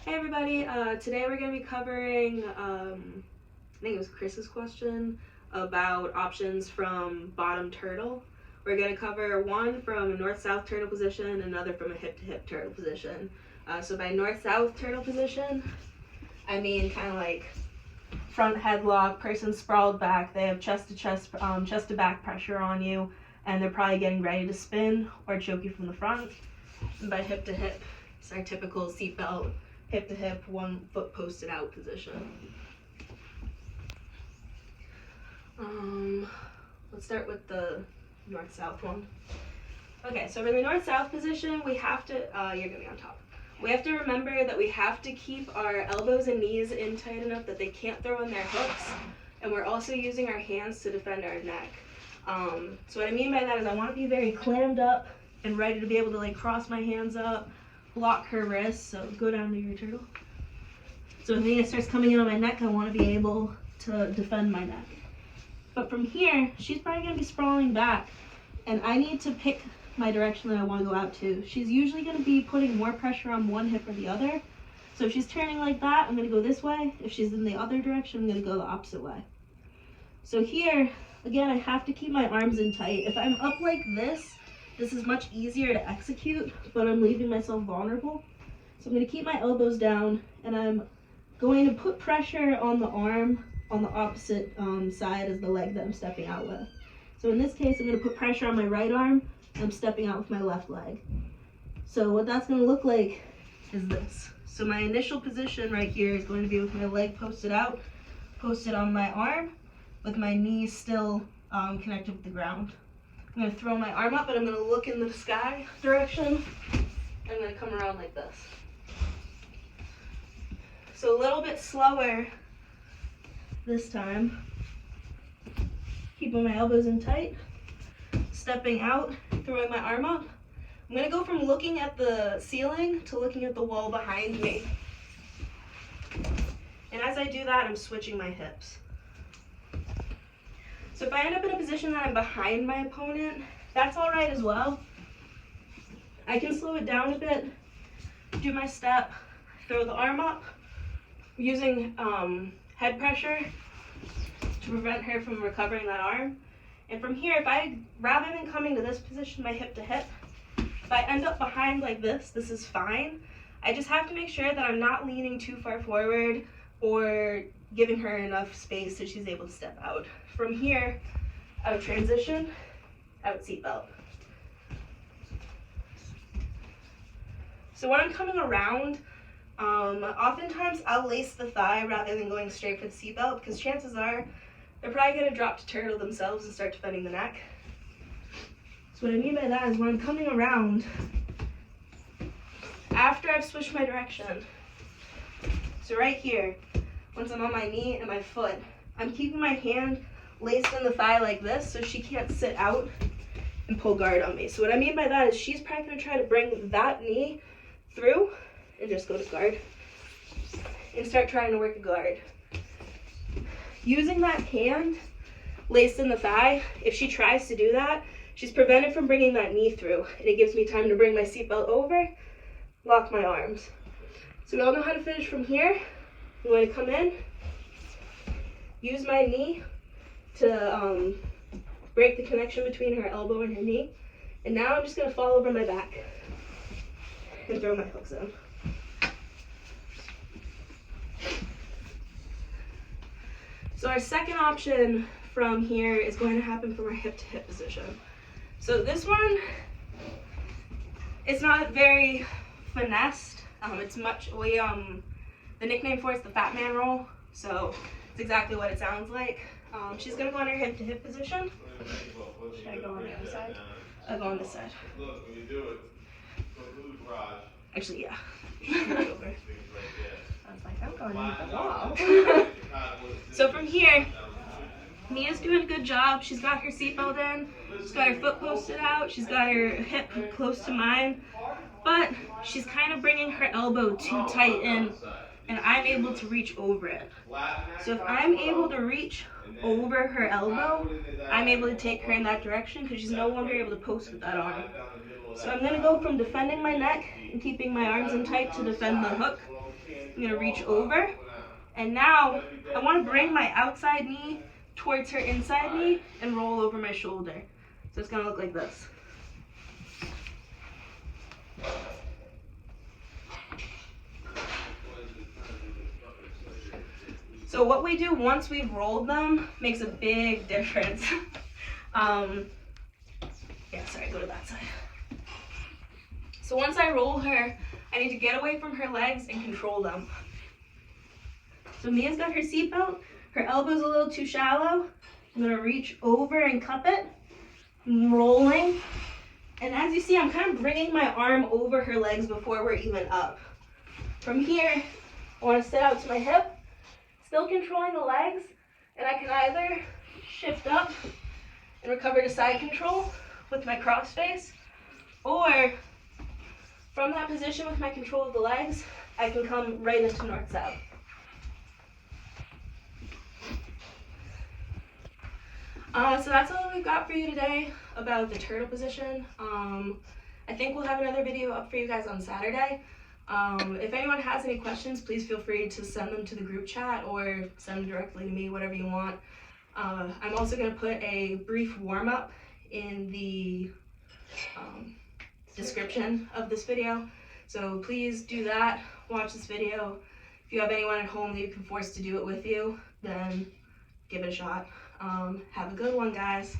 Hey everybody, today we're going to be covering, I think it was Chris's question about options from bottom turtle. We're going to cover one from a north-south turtle position, another from a hip-to-hip turtle position. So by north-south turtle position, I mean kind of like front headlock, person sprawled back, they have chest-to-chest, chest-to-back pressure on you, and they're probably getting ready to spin or choke you from the front. And by hip-to-hip, it's our typical seatbelt, hip to hip, 1 foot posted out position. Let's start with the north-south one. Okay, so for the north-south position, we have to, you're gonna be on top. We have to remember that we have to keep our elbows and knees in tight enough that they can't throw in their hooks, and we're also using our hands to defend our neck. So what I mean by that is I want to be very clammed up and ready to be able to like cross my hands up, block her wrists, so go down to your turtle. So when Nina starts coming in on my neck, I want to be able to defend my neck. But from here, she's probably going to be sprawling back, and I need to pick my direction that I want to go out to. She's usually going to be putting more pressure on one hip or the other. So if she's turning like that, I'm going to go this way. If she's in the other direction, I'm going to go the opposite way. So here, again, I have to keep my arms in tight. If I'm up like this is much easier to execute, but I'm leaving myself vulnerable. So I'm going to keep my elbows down, and I'm going to put pressure on the arm on the opposite side as the leg that I'm stepping out with. So in this case, I'm going to put pressure on my right arm, and I'm stepping out with my left leg. So what that's going to look like is this. So my initial position right here is going to be with my leg posted out, posted on my arm, with my knees still connected with the ground. I'm going to throw my arm up, and I'm going to look in the sky direction. I'm going to come around like this. So a little bit slower this time. Keeping my elbows in tight. Stepping out, throwing my arm up. I'm going to go from looking at the ceiling to looking at the wall behind me. And as I do that, I'm switching my hips. So if I end up in a position that I'm behind my opponent, that's all right as well. I can slow it down a bit, do my step, throw the arm up, using head pressure to prevent her from recovering that arm. And from here, rather than coming to this position, my hip to hip, if I end up behind like this is fine. I just have to make sure that I'm not leaning too far forward or giving her enough space so she's able to step out. From here, out transition, out seatbelt. So when I'm coming around, oftentimes I'll lace the thigh rather than going straight for the seatbelt, because chances are they're probably going to drop to turtle themselves and start defending the neck. So what I mean by that is when I'm coming around, after I've switched my direction, so right here, once I'm on my knee and my foot, I'm keeping my hand laced in the thigh like this so she can't sit out and pull guard on me. So what I mean by that is she's probably going to try to bring that knee through and just go to guard and start trying to work a guard. Using that hand laced in the thigh, if she tries to do that, she's prevented from bringing that knee through, and it gives me time to bring my seatbelt over, lock my arms. So we all know how to finish from here. I'm going to come in, use my knee to break the connection between her elbow and her knee. And now I'm just going to fall over my back and throw my hooks in. So our second option from here is going to happen from our hip to hip position. So this one, it's not very finessed. It's much, the nickname for it's the fat man roll. So it's exactly what it sounds like. She's going to go in her hip to hip position. Should I go on the other side? I'll go on this side. Look, when you do it, go to the garage. Actually, yeah. Over. I was like, I'm going into the wall. So from here, Mia's doing a good job. She's got her seatbelt in. She's got her foot posted out. She's got her hip close to mine. But she's kind of bringing her elbow too tight in, and I'm able to reach over it. So if I'm able to reach over her elbow, I'm able to take her in that direction because she's no longer able to post with that arm. So I'm going to go from defending my neck and keeping my arms in tight to defend the hook. I'm gonna reach over, and now I want to bring my outside knee towards her inside knee and roll over my shoulder. So it's gonna look like this. So what we do once we've rolled them makes a big difference. Yeah, sorry, go to that side. So once I roll her, I need to get away from her legs and control them. So Mia's got her seatbelt, her elbow's a little too shallow. I'm gonna reach over and cup it, I'm rolling. And as you see, I'm kind of bringing my arm over her legs before we're even up. From here, I wanna sit out to my hip, still controlling the legs, and I can either shift up and recover to side control with my cross face, or from that position with my control of the legs, I can come right into north-south. So that's all we've got for you today about the turtle position. I think we'll have another video up for you guys on Saturday. If anyone has any questions, please feel free to send them to the group chat or send them directly to me, whatever you want. I'm also going to put a brief warm-up in the description of this video. So please do that, watch this video. If you have anyone at home that you can force to do it with you, then give it a shot. Have a good one, guys.